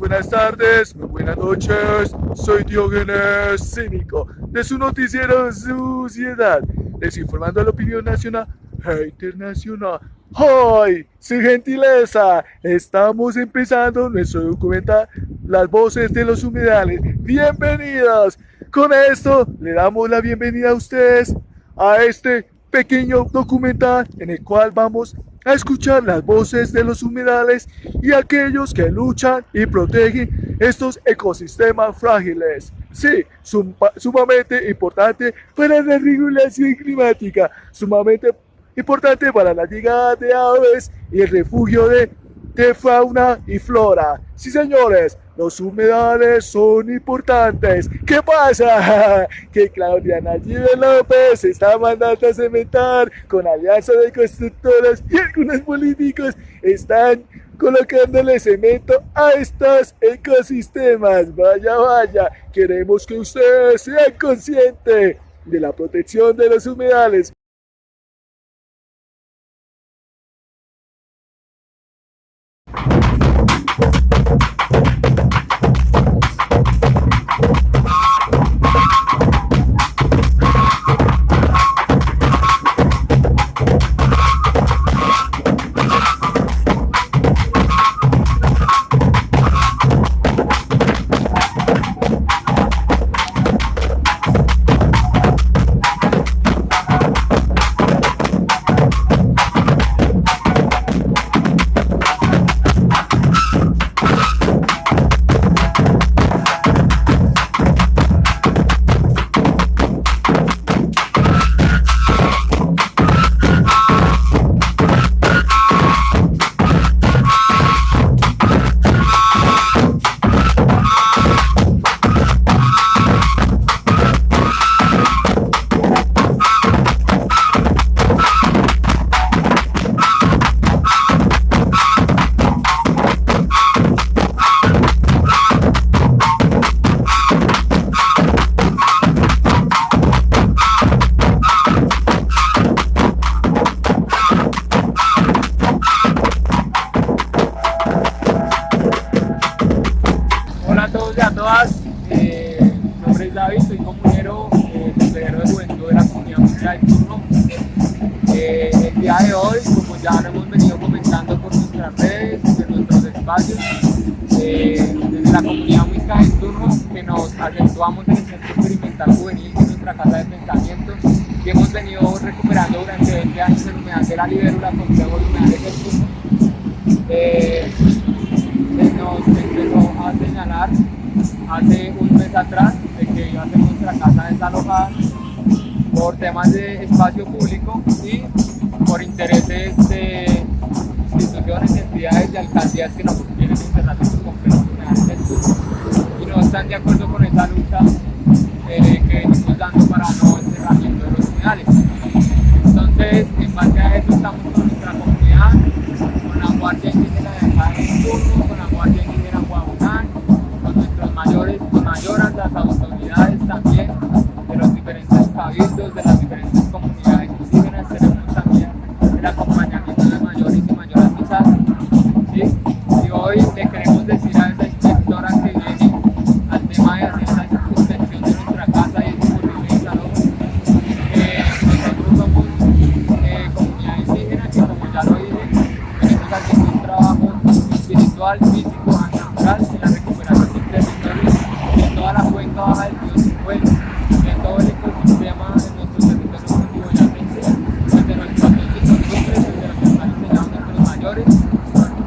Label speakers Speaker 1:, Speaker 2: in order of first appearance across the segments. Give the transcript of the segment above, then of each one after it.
Speaker 1: buenas tardes, muy buenas noches. Soy Diógenes Cínico de su noticiero Suciedad, desinformando a la opinión nacional e internacional. ¡Hoy! ¡Su gentileza! Estamos empezando nuestro documental Las voces de los humedales. ¡Bienvenidos! Con esto le damos la bienvenida a ustedes a este pequeño documental en el cual vamos a escuchar las voces de los humedales y aquellos que luchan y protegen estos ecosistemas frágiles. Sí, sumamente importante para la regulación climática, sumamente importante para la llegada de aves y el refugio de fauna y flora. Sí, señores, los humedales son importantes. ¿Qué pasa? Que Claudia Nayib López se está mandando a cementar con alianza de constructoras y algunos políticos están colocándole cemento a estos ecosistemas. Vaya, vaya, queremos que ustedes sean conscientes de la protección de los humedales.
Speaker 2: Hola a todos y a todas, mi nombre es David, soy comunero, consejero de juventud de la comunidad musical de Turno. El día de hoy, como ya lo hemos venido comentando por nuestras redes, en nuestros espacios, desde la comunidad musical de Turno, que nos acentuamos en el Centro Experimental Juvenil, en nuestra casa de pensamiento, que hemos venido recuperando durante 20 años el humedal de la libélula, complejo de humedales del Turno. Nos empezó a señalar hace un mes atrás de que iba a ser nuestra casa desalojada por temas de espacio público y por intereses de instituciones, entidades y alcaldías que no quieren encerrar sus complejos humedales del Turno y no están de acuerdo con esa lucha que venimos dando para no encerramiento de los humedales. Entonces, en base a eso estamos con nuestra comunidad, con la Guardia Indígena de acá de Turno, con la Guardia Indígena Guabonán, con nuestros mayores y mayoras, las autoridades también de los diferentes cabildos, de las diferentes comunidades indígenas. Tenemos también el acompañamiento de mayores y mayoras quizás, ¿sí? Y hoy le queremos decir a esa inspectora que viene al tema de hacer esa inspección de nuestra casa y el discurrir de salud, nosotros somos comunidad indígena que, como ya lo dije, venimos haciendo un trabajo espiritual, físico, natural en la recuperación del territorio de toda la cuenca baja del río Ciruelo, de todo el ecosistema de nuestro territorio cundiboyacense, desde nuestros costumbres, desde lo que nos han enseñado nuestros mayores,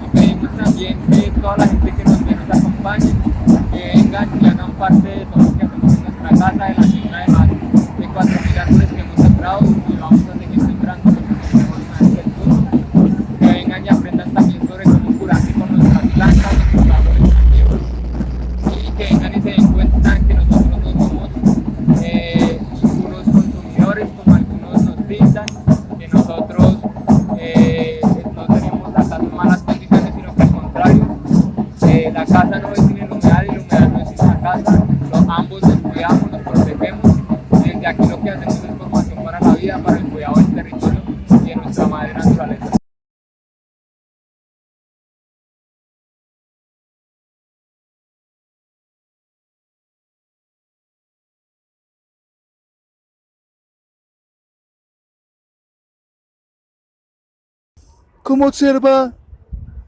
Speaker 2: y pedimos también que toda la gente que nos ve nos acompañe, que vengan y hagan parte de todo lo que hacemos en nuestra casa, de la siembra de más de 4.000 árboles que hemos sembrado y vamos a seguir sembrando los consejos del Turno, que vengan y aprendan también sobre cómo curarse con nuestras plantas, nuestros árboles nativos, y que vengan y se den cuenta que nosotros no somos puros consumidores como algunos nos pintan, que nosotros no tenemos la casa en malas condiciones, sino que al contrario, la casa no es sin el humedal y el humedal no es sin la casa, ambos nos cuidamos, nos protegemos, desde aquí lo que hacemos es formación para la vida, para el cuidado del territorio y de nuestra madre naturaleza.
Speaker 1: Como observa,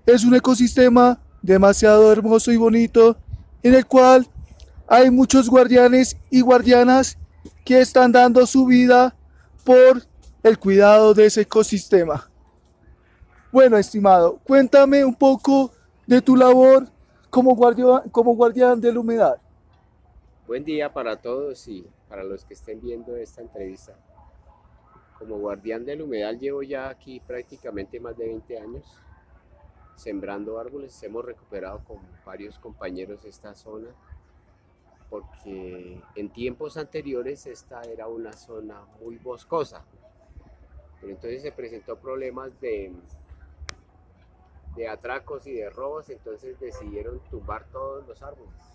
Speaker 1: es un ecosistema demasiado hermoso y bonito en el cual hay muchos guardianes y guardianas que están dando su vida por el cuidado de ese ecosistema. Bueno, estimado, cuéntame un poco de tu labor como guardián de la humedad.
Speaker 3: Buen día para todos y para los que estén viendo esta entrevista. Como guardián del humedal llevo ya aquí prácticamente más de 20 años sembrando árboles. Hemos recuperado con varios compañeros esta zona porque en tiempos anteriores esta era una zona muy boscosa. Pero entonces se presentó problemas de atracos y de robos, entonces decidieron tumbar todos los árboles.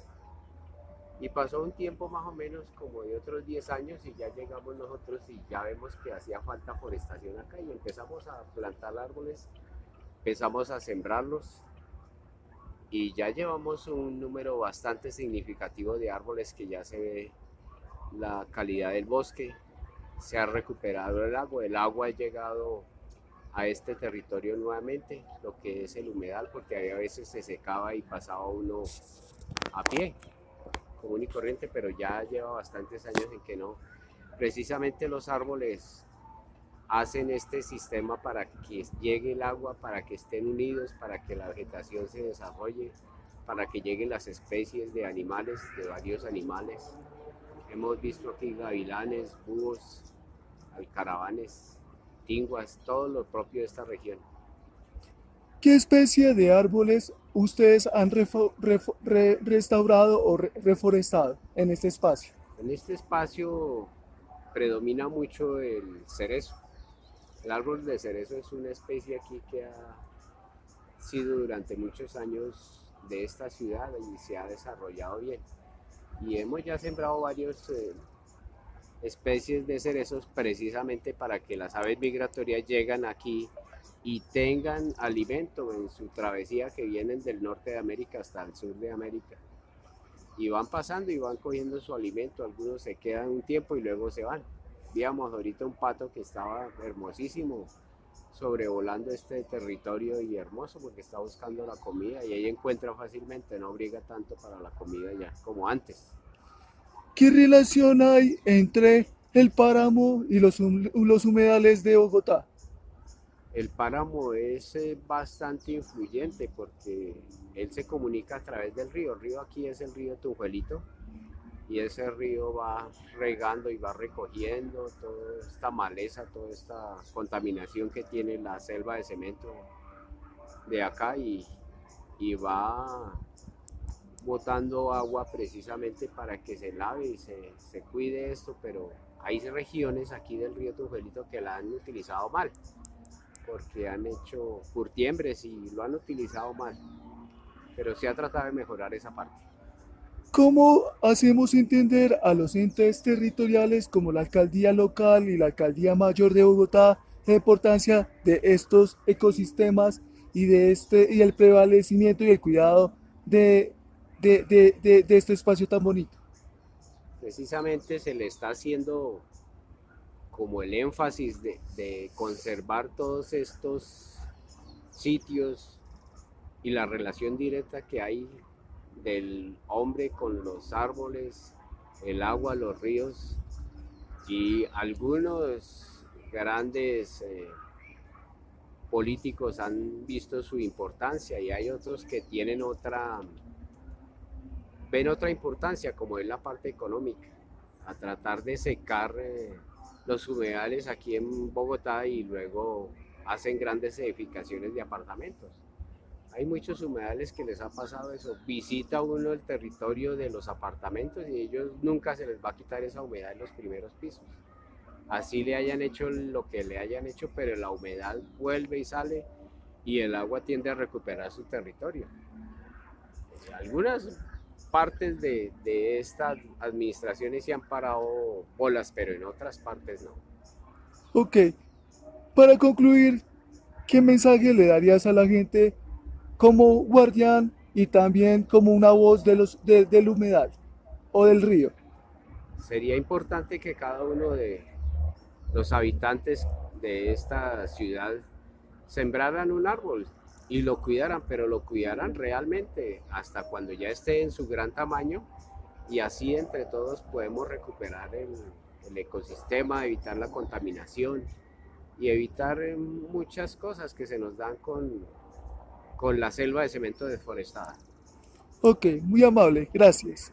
Speaker 3: Y pasó un tiempo más o menos como de otros 10 años y ya llegamos nosotros y ya vemos que hacía falta forestación acá y empezamos a plantar árboles, empezamos a sembrarlos y ya llevamos un número bastante significativo de árboles que ya se ve la calidad del bosque, se ha recuperado el agua ha llegado a este territorio nuevamente, lo que es el humedal, porque a veces se secaba y pasaba uno a pie común y corriente, pero ya lleva bastantes años en que no. Precisamente los árboles hacen este sistema para que llegue el agua, para que estén unidos, para que la vegetación se desarrolle, para que lleguen las especies de animales, de varios animales. Hemos visto aquí gavilanes, búhos, alcaravanes, tinguas, todo lo propio de esta región.
Speaker 1: ¿Qué especie de árboles ustedes han restaurado o reforestado en este espacio?
Speaker 3: En este espacio predomina mucho el cerezo. El árbol de cerezo es una especie aquí que ha sido durante muchos años de esta ciudad y se ha desarrollado bien. Y hemos ya sembrado varias especies de cerezos precisamente para que las aves migratorias lleguen aquí y tengan alimento en su travesía, que vienen del norte de América hasta el sur de América. Y van pasando y van cogiendo su alimento, algunos se quedan un tiempo y luego se van. Víamos ahorita un pato que estaba hermosísimo sobrevolando este territorio y hermoso porque está buscando la comida y ahí encuentra fácilmente, no briga tanto para la comida ya como antes.
Speaker 1: ¿Qué relación hay entre el páramo y los humedales de Bogotá?
Speaker 3: El páramo es bastante influyente porque él se comunica a través del río. El río aquí es el río Tunjuelito y ese río va regando y va recogiendo toda esta maleza, toda esta contaminación que tiene la selva de cemento de acá y va botando agua precisamente para que se lave y se cuide esto, pero hay regiones aquí del río Tunjuelito que la han utilizado mal porque han hecho curtiembres y lo han utilizado mal, pero se ha tratado de mejorar esa parte.
Speaker 1: ¿Cómo hacemos entender a los entes territoriales como la alcaldía local y la alcaldía mayor de Bogotá la importancia de estos ecosistemas y el prevalecimiento y el cuidado de este espacio tan bonito?
Speaker 3: Precisamente se le está haciendo como el énfasis de conservar todos estos sitios y la relación directa que hay del hombre con los árboles, el agua, los ríos y algunos grandes políticos han visto su importancia y hay otros que tienen ven otra importancia como es la parte económica, a tratar de secar los humedales aquí en Bogotá y luego hacen grandes edificaciones de apartamentos. Hay muchos humedales que les ha pasado eso. Visita uno el territorio de los apartamentos y ellos nunca se les va a quitar esa humedad en los primeros pisos. Así le hayan hecho lo que le hayan hecho, pero la humedad vuelve y sale y el agua tiende a recuperar su territorio. Algunas partes de estas administraciones se han parado bolas, pero en otras partes no.
Speaker 1: Ok, para concluir, ¿qué mensaje le darías a la gente como guardián y también como una voz del humedal o del río?
Speaker 3: Sería importante que cada uno de los habitantes de esta ciudad sembraran un árbol y lo cuidaran, pero lo cuidaran realmente hasta cuando ya esté en su gran tamaño, y así entre todos podemos recuperar el ecosistema, evitar la contaminación y evitar muchas cosas que se nos dan con la selva de cemento deforestada.
Speaker 1: Ok, muy amable, gracias.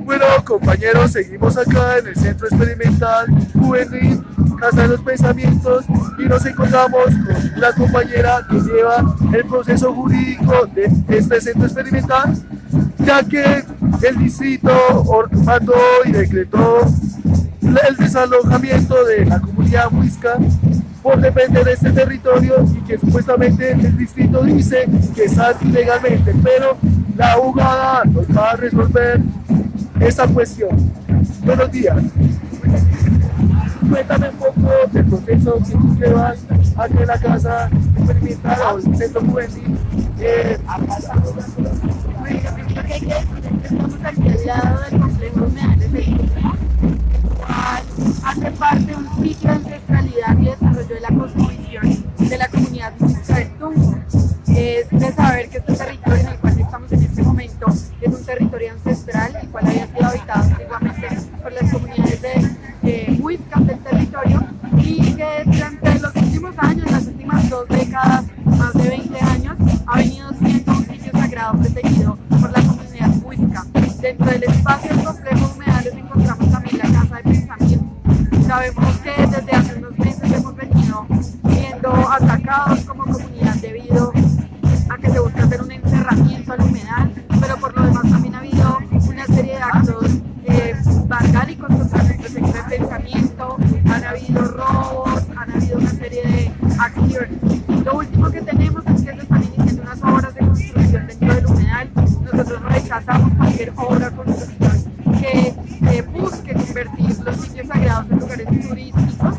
Speaker 1: Bueno, compañeros, seguimos acá en el Centro Experimental Juvenil, Casa de los Pensamientos, y nos encontramos con una compañera que lleva el proceso jurídico de este centro experimental, ya que el distrito mandó y decretó el desalojamiento de la comunidad muisca por depender de este territorio, y que supuestamente el distrito dice que está ilegalmente, pero la abogada nos va a resolver esta cuestión. Buenos días. Cuéntame un poco del proceso que tú llevas aquí en la casa experimental o el centro juvenil.
Speaker 4: Lo que hay que decir es que estamos aquí al lado del complejo Humedales del Tunjo, el cual hace parte de un ciclo de ancestralidad y desarrollo de la cosmovisión de la comunidad muisca del Tunjo. Es de saber que este territorio en el cual estamos en este momento es un territorio ancestral, el cual había sido habitado antiguamente por las comunidades muiscas del territorio, y que durante los últimos años, las últimas 2 décadas, más de 20 años, ha venido siendo un sitio sagrado protegido por la comunidad muisca. Dentro del espacio del complejo Humedales encontramos también la Casa de Pensamiento. Sabemos que desde hace unos meses hemos venido siendo atacados como comunidad debido a que se busca hacer un encerramiento al humedal, pero por lo demás también ha habido una serie de actos vandálicos contra nuestro centro de pensamiento, han habido robos, han habido una serie de acciones. Lo último que tenemos es que se están iniciando unas obras de construcción dentro del humedal. Nosotros rechazamos cualquier obra o construcción que busque convertir los sitios sagrados en lugares turísticos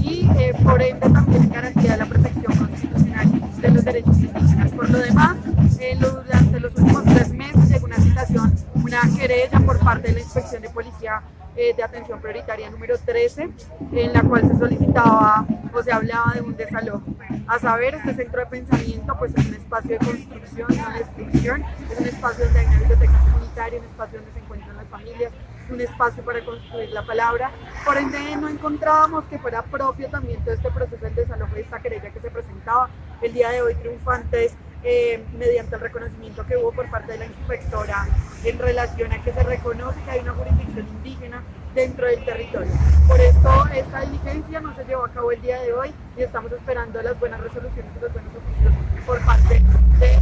Speaker 4: y por ende también en garantía de la protección constitucional de los derechos indígenas. Por lo demás, durante los últimos 3 meses llegó una citación, una querella por parte de la Inspección de Policía de Atención Prioritaria número 13, en la cual se solicitaba o se hablaba de un desalojo. A saber, este centro de pensamiento pues es un espacio de construcción, no de destrucción, es un espacio donde hay una biblioteca comunitaria, un espacio donde se encuentran las familias, un espacio para construir la palabra. Por ende, no encontrábamos que fuera propio también todo este proceso del desalojo de esta querella que se presentaba. El día de hoy triunfantes mediante el reconocimiento que hubo por parte de la inspectora en relación a que se reconoce que hay una jurisdicción indígena dentro del territorio. Por esto esta diligencia no se llevó a cabo el día de hoy y estamos esperando las buenas resoluciones y los buenos oficios por parte de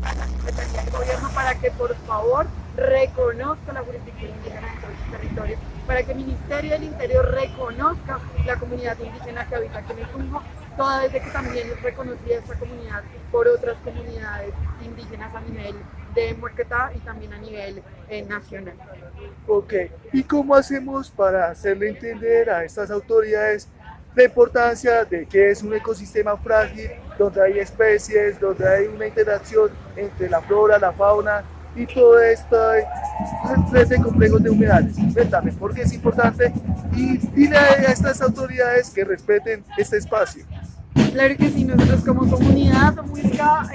Speaker 4: la Secretaría del Gobierno para que por favor reconozca la jurisdicción indígena dentro del territorio, para que el Ministerio del Interior reconozca la comunidad indígena que habita aquí en el Tunjo, toda vez de que también es reconocida esta comunidad por otras comunidades indígenas a nivel de Muerquetá y también a nivel nacional.
Speaker 1: Ok, ¿y cómo hacemos para hacerle entender a estas autoridades la importancia de que es un ecosistema frágil, donde hay especies, donde hay una interacción entre la flora, la fauna y todo esto de complejos de humedales? Cuéntame, ¿por qué es importante? Y dile a estas autoridades que respeten este espacio.
Speaker 4: Claro que sí, nosotros como comunidad muisca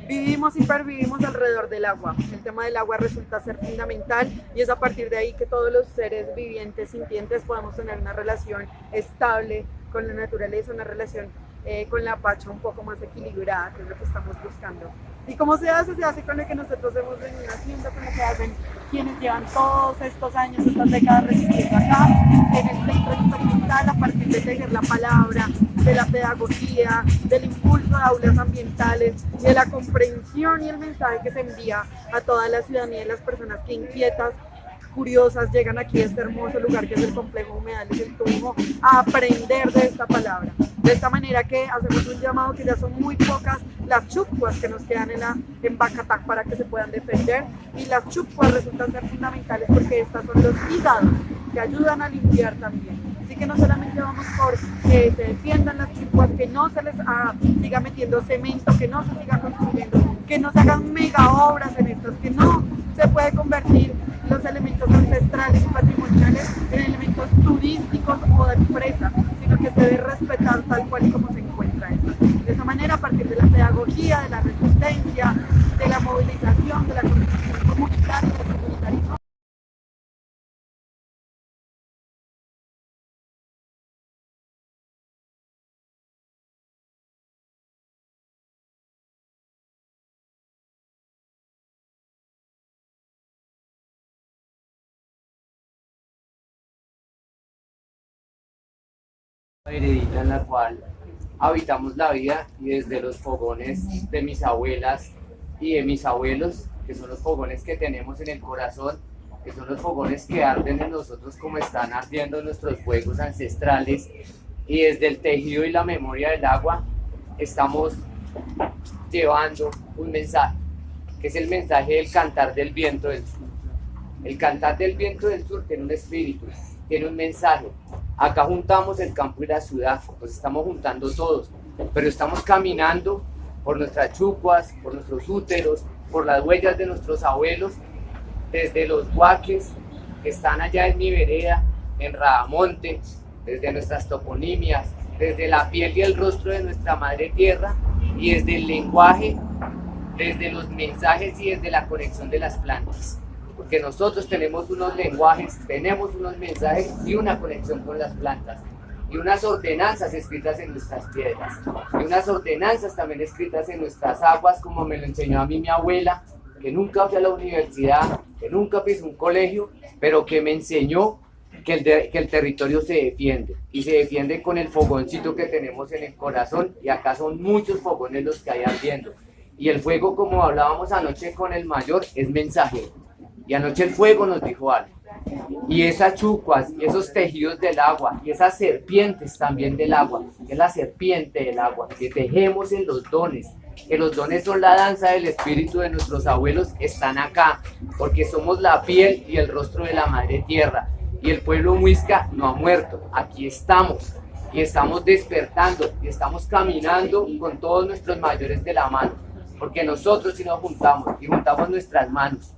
Speaker 4: vivimos y pervivimos alrededor del agua. El tema del agua resulta ser fundamental y es a partir de ahí que todos los seres vivientes, sintientes, podemos tener una relación estable con la naturaleza, una relación con la pacha un poco más equilibrada, que es lo que estamos buscando. ¿Y cómo se hace? Se hace con lo que nosotros hemos venido haciendo, con lo que hacen quienes llevan todos estos años, estas décadas resistiendo acá, en el centro experimental, a partir de tejer la palabra, de la pedagogía, del impulso de aulas ambientales, de la comprensión y el mensaje que se envía a toda la ciudadanía y las personas que inquietas, curiosas, llegan aquí a este hermoso lugar que es el complejo Humedales del Tunjo a aprender de esta palabra. De esta manera que hacemos un llamado que ya son muy pocas las chucuas que nos quedan en Bacatac para que se puedan defender, y las chucuas resultan ser fundamentales porque estas son los hígados que ayudan a limpiar también. Así que no solamente vamos por que se defiendan las chupas, que no se les siga metiendo cemento, que no se siga construyendo, que no se hagan mega obras en estos, que no se puede convertir los elementos ancestrales y patrimoniales en elementos turísticos o de empresa, sino que se debe respetar tal cual y como se encuentra esto. De esa manera, a partir de la pedagogía, de la resistencia, de la movilización, de la construcción comunitaria, del comunitarismo,
Speaker 3: Heredita en la cual habitamos la vida y desde los fogones de mis abuelas y de mis abuelos, que son los fogones que tenemos en el corazón, que son los fogones que arden en nosotros como están ardiendo nuestros fuegos ancestrales, y desde el tejido y la memoria del agua estamos llevando un mensaje, que es el mensaje del cantar del viento del sur. El cantar del viento del sur tiene un espíritu, tiene un mensaje. Acá juntamos el campo y la ciudad, pues estamos juntando todos, pero estamos caminando por nuestras chucuas, por nuestros úteros, por las huellas de nuestros abuelos, desde los huaques que están allá en mi vereda, en Radamonte, desde nuestras toponimias, desde la piel y el rostro de nuestra madre tierra, y desde el lenguaje, desde los mensajes y desde la conexión de las plantas. Porque nosotros tenemos unos lenguajes, tenemos unos mensajes y una conexión con las plantas, y unas ordenanzas escritas en nuestras piedras, y unas ordenanzas también escritas en nuestras aguas, como me lo enseñó a mí mi abuela, que nunca fue a la universidad, que nunca pisó un colegio, pero que me enseñó que el territorio se defiende, y se defiende con el fogoncito que tenemos en el corazón, y acá son muchos fogones los que hay ardiendo, y el fuego, como hablábamos anoche con el mayor, es mensajero. Y anoche el fuego nos dijo algo. Y esas chucuas, y esos tejidos del agua, y esas serpientes también del agua, que es la serpiente del agua, que tejemos en los dones, que los dones son la danza del espíritu de nuestros abuelos, están acá, porque somos la piel y el rostro de la madre tierra. Y el pueblo muisca no ha muerto, aquí estamos, y estamos despertando, y estamos caminando con todos nuestros mayores de la mano, porque nosotros si nos juntamos, y juntamos nuestras manos,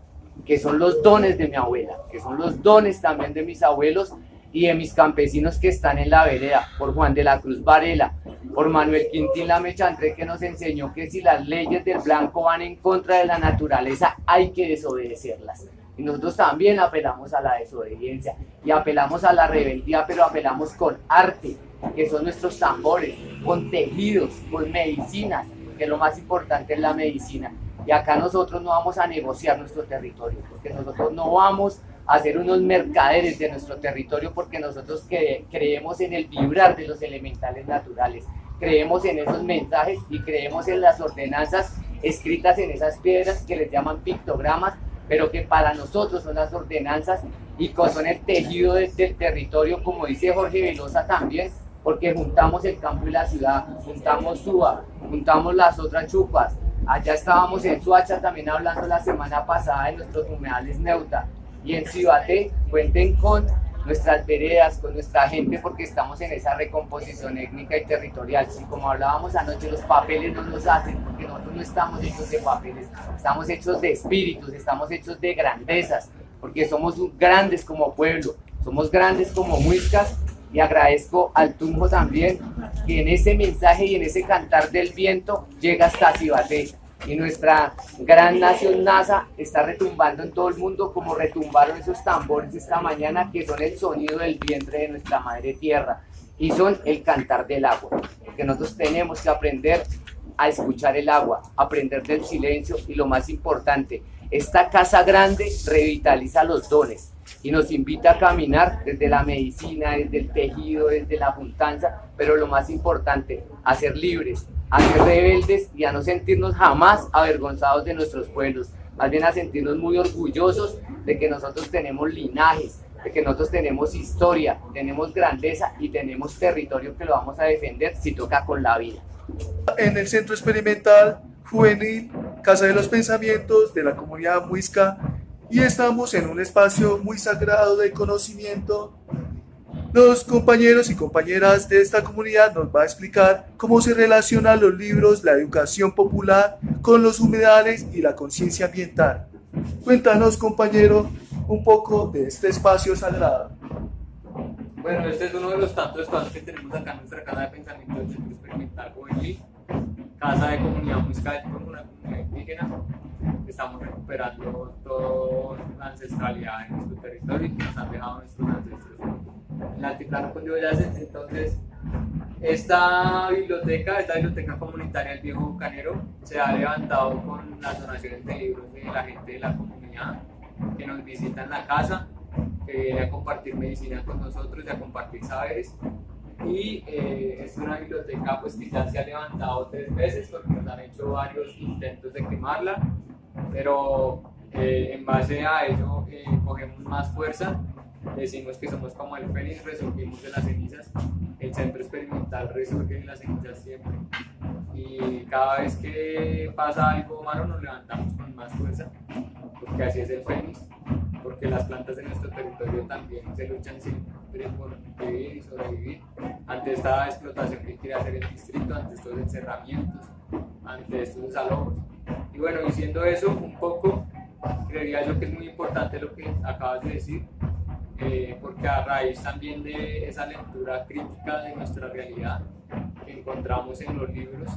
Speaker 3: que son los dones de mi abuela, que son los dones también de mis abuelos y de mis campesinos que están en la vereda, por Juan de la Cruz Varela, por Manuel Quintín La Mechantré, que nos enseñó que si las leyes del blanco van en contra de la naturaleza, hay que desobedecerlas. Y nosotros también apelamos a la desobediencia y apelamos a la rebeldía, pero apelamos con arte, que son nuestros tambores, con tejidos, con medicinas, que lo más importante es la medicina. Y acá nosotros no vamos a negociar nuestro territorio, porque nosotros no vamos a ser unos mercaderes de nuestro territorio, porque nosotros creemos en el vibrar de los elementales naturales, creemos en esos mensajes y creemos en las ordenanzas escritas en esas piedras que les llaman pictogramas, pero que para nosotros son las ordenanzas y que son el tejido del territorio, como dice Jorge Velosa también, porque juntamos el campo y la ciudad, juntamos Suba, juntamos las otras chupas. Allá estábamos en Suacha también hablando la semana pasada de nuestros humedales Neuta, y en Cibaté cuenten con nuestras veredas, con nuestra gente, porque estamos en esa recomposición étnica y territorial. Y como hablábamos anoche, los papeles no nos hacen, porque nosotros no estamos hechos de papeles, estamos hechos de espíritus, estamos hechos de grandezas, porque somos grandes como pueblo, somos grandes como muiscas. Y agradezco al Tunjo también, que en ese mensaje y en ese cantar del viento llega hasta Cibaté. Y nuestra gran nación NASA está retumbando en todo el mundo como retumbaron esos tambores esta mañana, que son el sonido del vientre de nuestra madre tierra y son el cantar del agua. Porque nosotros tenemos que aprender a escuchar el agua, aprender del silencio, y lo más importante, esta casa grande revitaliza los dones y nos invita a caminar desde la medicina, desde el tejido, desde la juntanza, pero lo más importante, a ser libres, a ser rebeldes y a no sentirnos jamás avergonzados de nuestros pueblos, más bien a sentirnos muy orgullosos de que nosotros tenemos linajes, de que nosotros tenemos historia, tenemos grandeza y tenemos territorio que lo vamos a defender si toca con la vida.
Speaker 1: En el Centro Experimental Juvenil Casa de los Pensamientos de la comunidad muisca, y estamos en un espacio muy sagrado de conocimiento Los compañeros y compañeras de esta comunidad nos va a explicar cómo se relacionan los libros, la educación popular con los humedales y la conciencia ambiental. Cuéntanos, compañero, un poco de este espacio sagrado.
Speaker 2: Bueno, este es uno de los tantos espacios que tenemos acá en nuestra casa de pensamiento del Centro Experimental Juvenil, casa de comunidad musical con una comunidad indígena. Estamos recuperando toda la ancestralidad en nuestro territorio que nos han dejado nuestros ancestros en el altiplano cundiboyacense. Entonces, esta biblioteca comunitaria del Viejo Bucanero se ha levantado con las donaciones de libros de la gente de la comunidad que nos visita en la casa, que viene a compartir medicina con nosotros y a compartir saberes. Y es una biblioteca pues, que ya se ha levantado 3 veces porque nos han hecho varios intentos de quemarla, pero en base a ello cogemos más fuerza, decimos que somos como el fénix, resurgimos de las cenizas, el centro experimental resurge de las cenizas siempre, y cada vez que pasa algo malo nos levantamos con más fuerza, porque así es el fénix, porque las plantas de nuestro territorio también se luchan siempre por vivir y sobrevivir ante esta explotación que quiere hacer el distrito, ante estos encerramientos, ante estos desalojos. Y bueno, diciendo eso un poco, creería yo que es muy importante lo que acabas de decir, porque a raíz también de esa lectura crítica de nuestra realidad que encontramos en los libros,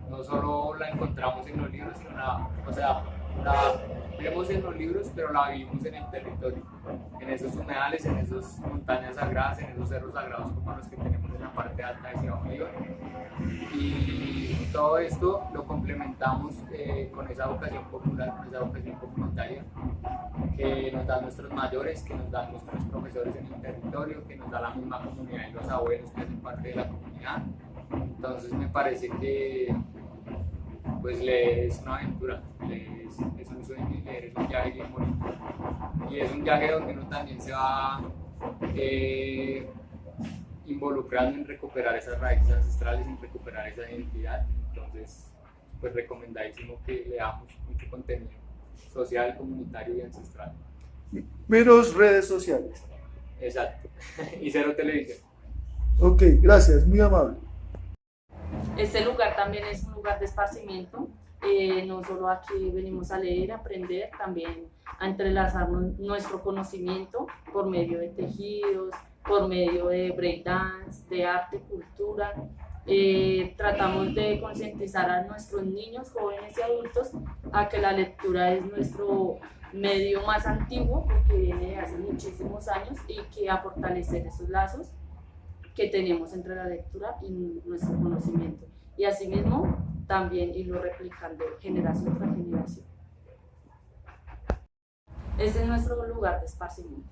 Speaker 2: no solo la encontramos en los libros, sino la vemos en los libros, pero la vivimos en el territorio, en esos humedales, en esas montañas sagradas, en esos cerros sagrados como los que tenemos en la parte alta de Ciudad Bolívar. Y todo esto lo complementamos con esa vocación popular, con esa vocación comunitaria que nos dan nuestros mayores, que nos dan nuestros profesores en el territorio, que nos da la misma comunidad y los abuelos que hacen parte de la comunidad. Entonces me parece que pues leer es una aventura, es un sueño y leer es un viaje bien bonito. Y es un viaje donde uno también se va involucrando en recuperar esas raíces ancestrales, en recuperar esa identidad. Entonces, pues recomendadísimo que leamos mucho contenido social, comunitario y ancestral.
Speaker 1: Menos redes sociales.
Speaker 2: Exacto. Y cero televisión.
Speaker 1: Ok, gracias, muy amable.
Speaker 4: Este lugar también es un lugar de esparcimiento. No solo aquí venimos a leer, a aprender, también a entrelazar nuestro conocimiento por medio de tejidos, por medio de breakdance, de arte, cultura. Tratamos de concientizar a nuestros niños, jóvenes y adultos a que la lectura es nuestro medio más antiguo, porque viene de hace muchísimos años, y que a fortalecer esos lazos que tenemos entre la lectura y nuestro conocimiento. Y asimismo, también irlo replicando generación tras generación. Ese es nuestro lugar de esparcimiento.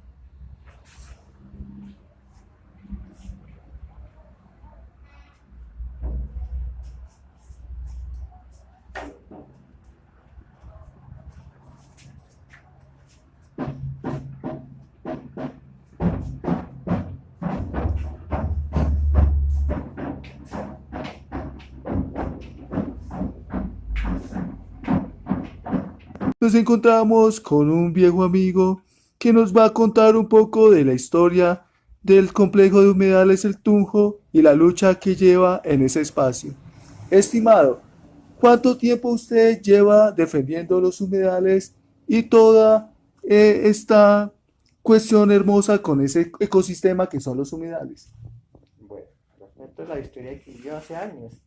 Speaker 1: Nos encontramos con un viejo amigo que nos va a contar un poco de la historia del complejo de humedales El Tunjo y la lucha que lleva en ese espacio. Estimado, ¿cuánto tiempo usted lleva defendiendo los humedales y toda esta cuestión hermosa con ese ecosistema que son los humedales?
Speaker 5: Bueno, les cuento la historia que yo hace años.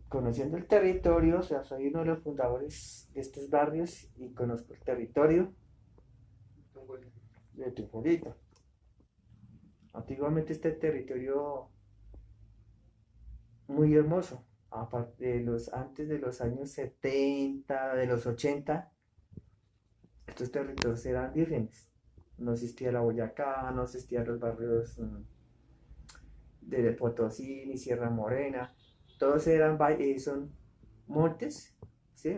Speaker 5: Conociendo el territorio, o sea, soy uno de los fundadores de estos barrios y conozco el territorio de Tunjuelito. Antiguamente este territorio muy hermoso, aparte de antes de los años 70, de los 80, estos territorios eran vírgenes. No existía la Boyacá, no existían los barrios de Potosí ni Sierra Morena. Todos son montes, ¿sí?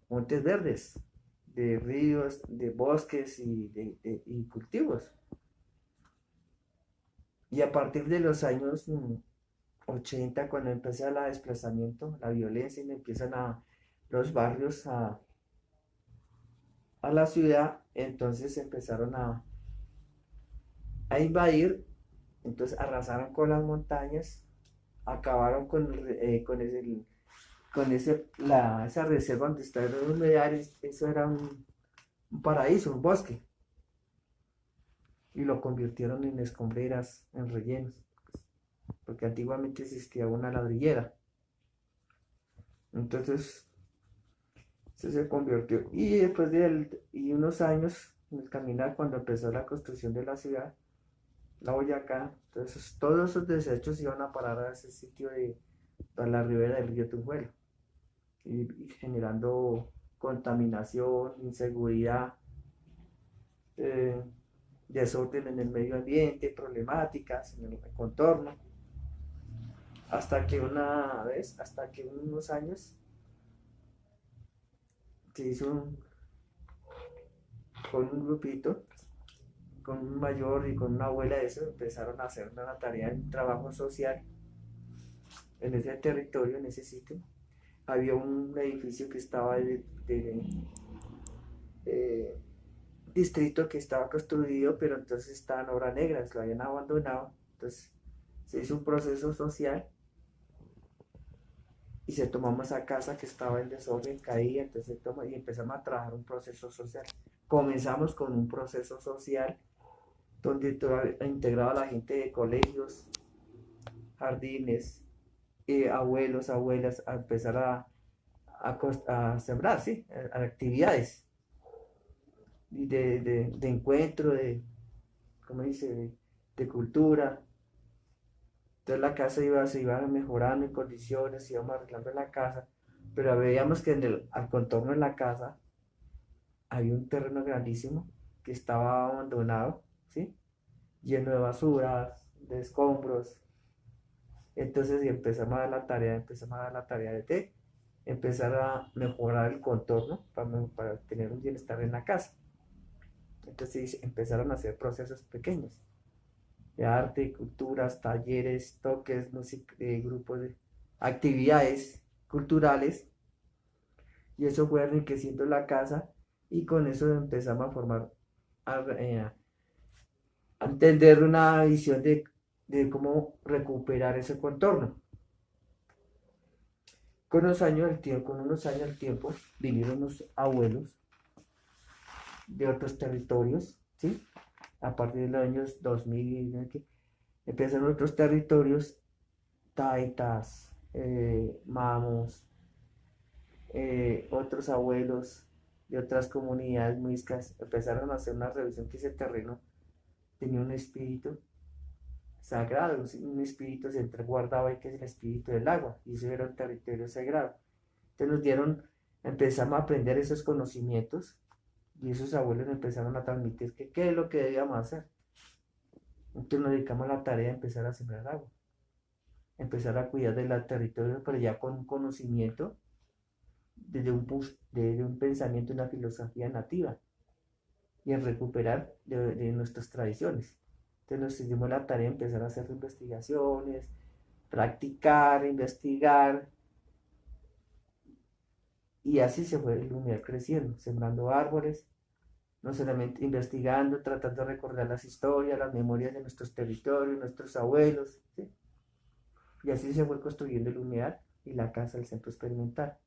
Speaker 5: Montes verdes, de ríos, de bosques y cultivos. Y a partir de los años 80, cuando empieza el desplazamiento, la violencia, y empiezan los barrios a la ciudad, entonces empezaron a invadir, entonces arrasaron con las montañas, acabaron esa reserva donde estaban los humedales. Eso era un paraíso, un bosque, y lo convirtieron en escombreras, en rellenos, porque antiguamente existía una ladrillera. Entonces eso se convirtió, y después y unos años en el caminar, cuando empezó la construcción de la ciudad, la Boyacá, entonces todos esos desechos iban a parar a ese sitio a la ribera del río Tunjuelo, y generando contaminación, inseguridad, eh, desorden en el medio ambiente, problemáticas en el contorno, hasta que unos años se hizo con un grupito, con un mayor y con una abuela de eso, empezaron a hacer una tarea en trabajo social en ese territorio, en ese sitio. Había un edificio que estaba eh, distrito, que estaba construido, pero entonces estaba en obra negra, lo habían abandonado. Entonces se hizo un proceso social y se tomamos esa casa que estaba en desorden, caía, entonces y empezamos a trabajar un proceso social. Comenzamos con un proceso social donde integraba a la gente de colegios, jardines, abuelos, abuelas, a empezar a sembrar, ¿sí? A actividades y de encuentro, ¿cómo dice? De cultura. Entonces la casa se iba mejorando en condiciones, íbamos arreglando la casa, pero veíamos que al contorno de la casa había un terreno grandísimo que estaba abandonado, ¿sí? Lleno de basuras, de escombros. Entonces empezamos a dar la tarea de empezar a mejorar el contorno para tener un bienestar en la casa. Entonces empezaron a hacer procesos pequeños de arte, culturas, talleres, toques, música, grupos de actividades culturales, y eso fue enriqueciendo la casa, y con eso empezamos a formar, a entender una visión de cómo recuperar ese contorno. Con unos años al tiempo vinieron unos abuelos de otros territorios, ¿sí? A partir de los años 2000, ¿no? Que empezaron otros territorios, taitas, mamos, otros abuelos de otras comunidades muiscas, empezaron a hacer una revisión que ese terreno tenía un espíritu sagrado, un espíritu se guardaba ahí, que es el espíritu del agua, y eso era un territorio sagrado. Entonces empezamos a aprender esos conocimientos, y esos abuelos empezaron a transmitir qué es lo que debíamos hacer. Entonces nos dedicamos a la tarea de empezar a sembrar agua, empezar a cuidar del territorio, pero ya con un conocimiento, desde un pensamiento, una filosofía nativa, y en recuperar de nuestras tradiciones. Entonces nos hicimos la tarea de empezar a hacer investigaciones, practicar, investigar, y así se fue el humedal creciendo, sembrando árboles, no solamente investigando, tratando de recordar las historias, las memorias de nuestros territorios, nuestros abuelos, ¿sí? Y así se fue construyendo el humedal y la casa del centro experimental.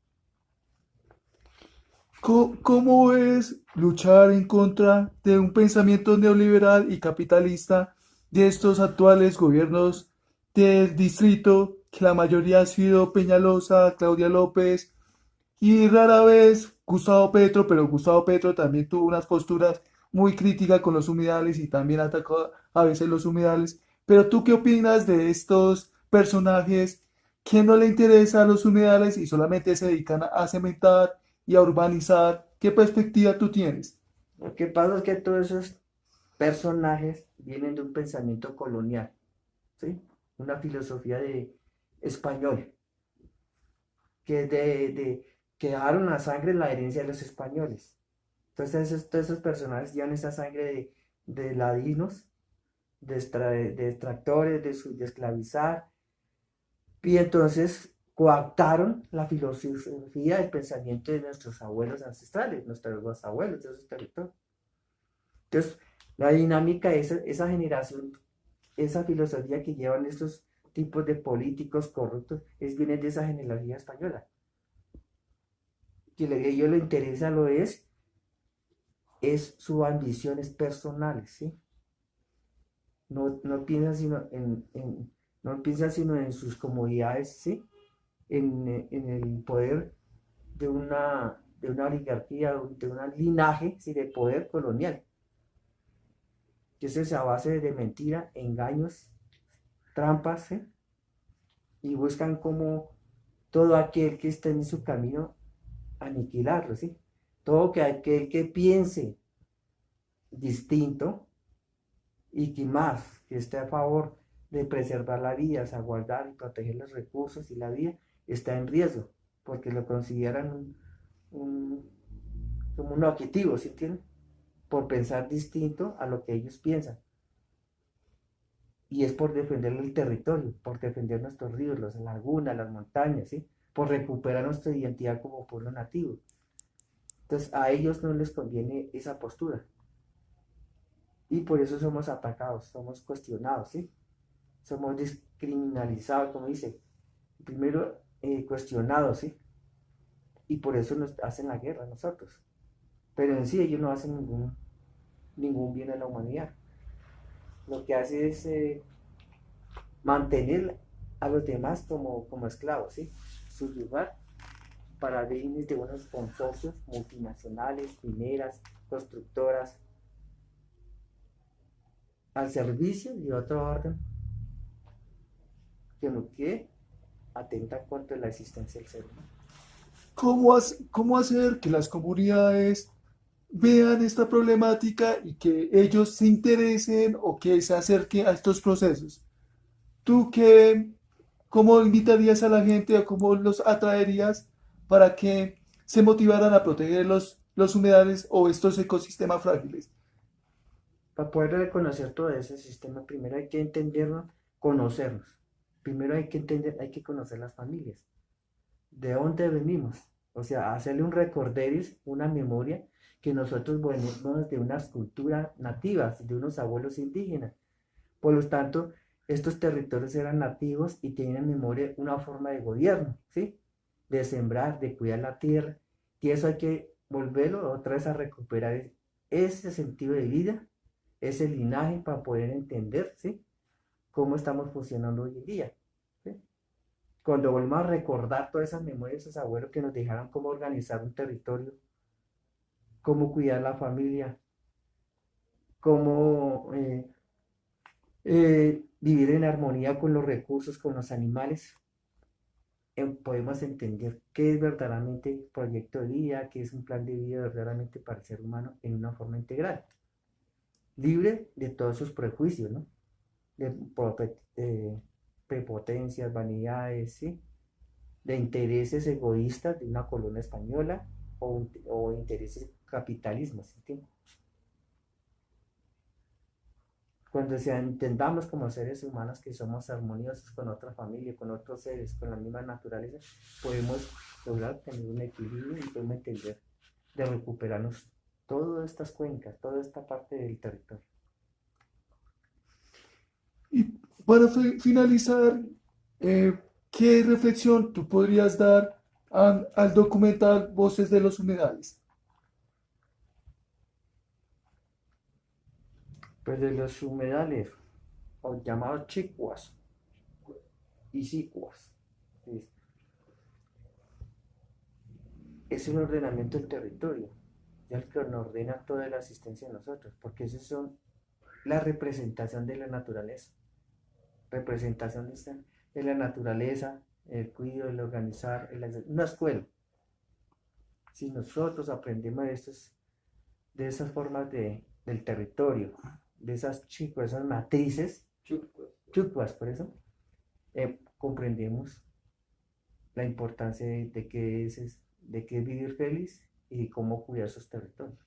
Speaker 1: ¿Cómo es luchar en contra de un pensamiento neoliberal y capitalista de estos actuales gobiernos del distrito, que la mayoría ha sido Peñalosa, Claudia López y rara vez Gustavo Petro, pero Gustavo Petro también tuvo unas posturas muy críticas con los humedales y también atacó a veces los humedales? Pero ¿tú qué opinas de estos personajes que no le interesan los humedales y solamente se dedican a cementar y a urbanizar? ¿Qué perspectiva tú tienes?
Speaker 5: Lo que pasa es que todos esos personajes vienen de un pensamiento colonial, ¿sí? Una filosofía de español, que dejaron la sangre en la herencia de los españoles. Entonces todos esos personajes llevan esa sangre de ladinos, de extractores, de esclavizar, y entonces coaptaron la filosofía del pensamiento de nuestros abuelos ancestrales, nuestros abuelos de esos territorios. Entonces, la dinámica de esa generación, esa filosofía que llevan estos tipos de políticos corruptos, viene de esa genealogía española. Que a ellos les interesa es sus ambiciones personales, ¿sí? No piensan sino en sus comodidades, ¿sí? En el poder de una oligarquía, de un linaje, ¿sí? De poder colonial. Que eso es a base de mentira, engaños, trampas, ¿sí? Y buscan como todo aquel que está en su camino aniquilarlo, ¿sí? Todo aquel que piense distinto y que esté a favor de preservar la vida, salvaguardar y proteger los recursos y la vida, está en riesgo, porque lo consideran como un objetivo, ¿sí entienden? Por pensar distinto a lo que ellos piensan. Y es por defender el territorio, por defender nuestros ríos, las lagunas, las montañas, ¿sí? Por recuperar nuestra identidad como pueblo nativo. Entonces a ellos no les conviene esa postura. Y por eso somos atacados, somos cuestionados, ¿sí? Somos descriminalizados, como dice. Primero cuestionados, ¿sí? Y por eso nos hacen la guerra a nosotros. Pero en sí ellos no hacen ningún bien a la humanidad. Lo que hace es mantener a los demás como esclavos, ¿sí? Subyugar para fines de unos consorcios multinacionales, mineras, constructoras, al servicio de otro orden que atenta contra la existencia del ser humano.
Speaker 1: ¿Cómo hacer que las comunidades vean esta problemática y que ellos se interesen o que se acerquen a estos procesos? ¿Tú cómo invitarías a la gente o cómo los atraerías para que se motivaran a proteger los humedales o estos ecosistemas frágiles?
Speaker 5: Para poder reconocer todo ese sistema, primero hay que entenderlo, conocernos. Primero hay que conocer las familias. ¿De dónde venimos? O sea, hacerle un recorderis, una memoria, que nosotros venimos de unas culturas nativas, de unos abuelos indígenas. Por lo tanto, estos territorios eran nativos y tenían en memoria una forma de gobierno, ¿sí? De sembrar, de cuidar la tierra. Y eso hay que volverlo otra vez a recuperar ese sentido de vida, ese linaje para poder entender, ¿sí? Cómo estamos funcionando hoy en día, ¿sí? Cuando volvemos a recordar todas esas memorias de esos abuelos que nos dejaron cómo organizar un territorio, cómo cuidar la familia, cómo vivir en armonía con los recursos, con los animales, podemos entender qué es verdaderamente proyecto de vida, qué es un plan de vida verdaderamente para el ser humano en una forma integral, libre de todos sus prejuicios, ¿no? De prepotencias, vanidades, ¿sí? De intereses egoístas de una colonia española o intereses capitalismo, ¿sí? Cuando entendamos como seres humanos que somos armoniosos con otra familia, con otros seres, con la misma naturaleza, podemos lograr tener un equilibrio y podemos entender de recuperarnos todas estas cuencas, toda esta parte del territorio.
Speaker 1: Y para finalizar, ¿qué reflexión tú podrías dar al documental Voces de los Humedales?
Speaker 5: Pues de los humedales, o llamados chicuas y sicuas, ¿sí? Es un ordenamiento del territorio, ya el que nos ordena toda la existencia de nosotros, porque esos son la representación de la naturaleza, representación de la naturaleza, el cuidado, el organizar, una escuela. Si nosotros aprendemos de esas formas del territorio, de esas chicos, esas matrices, chucuas, por eso, comprendemos la importancia de qué es vivir feliz y cómo cuidar sus territorios.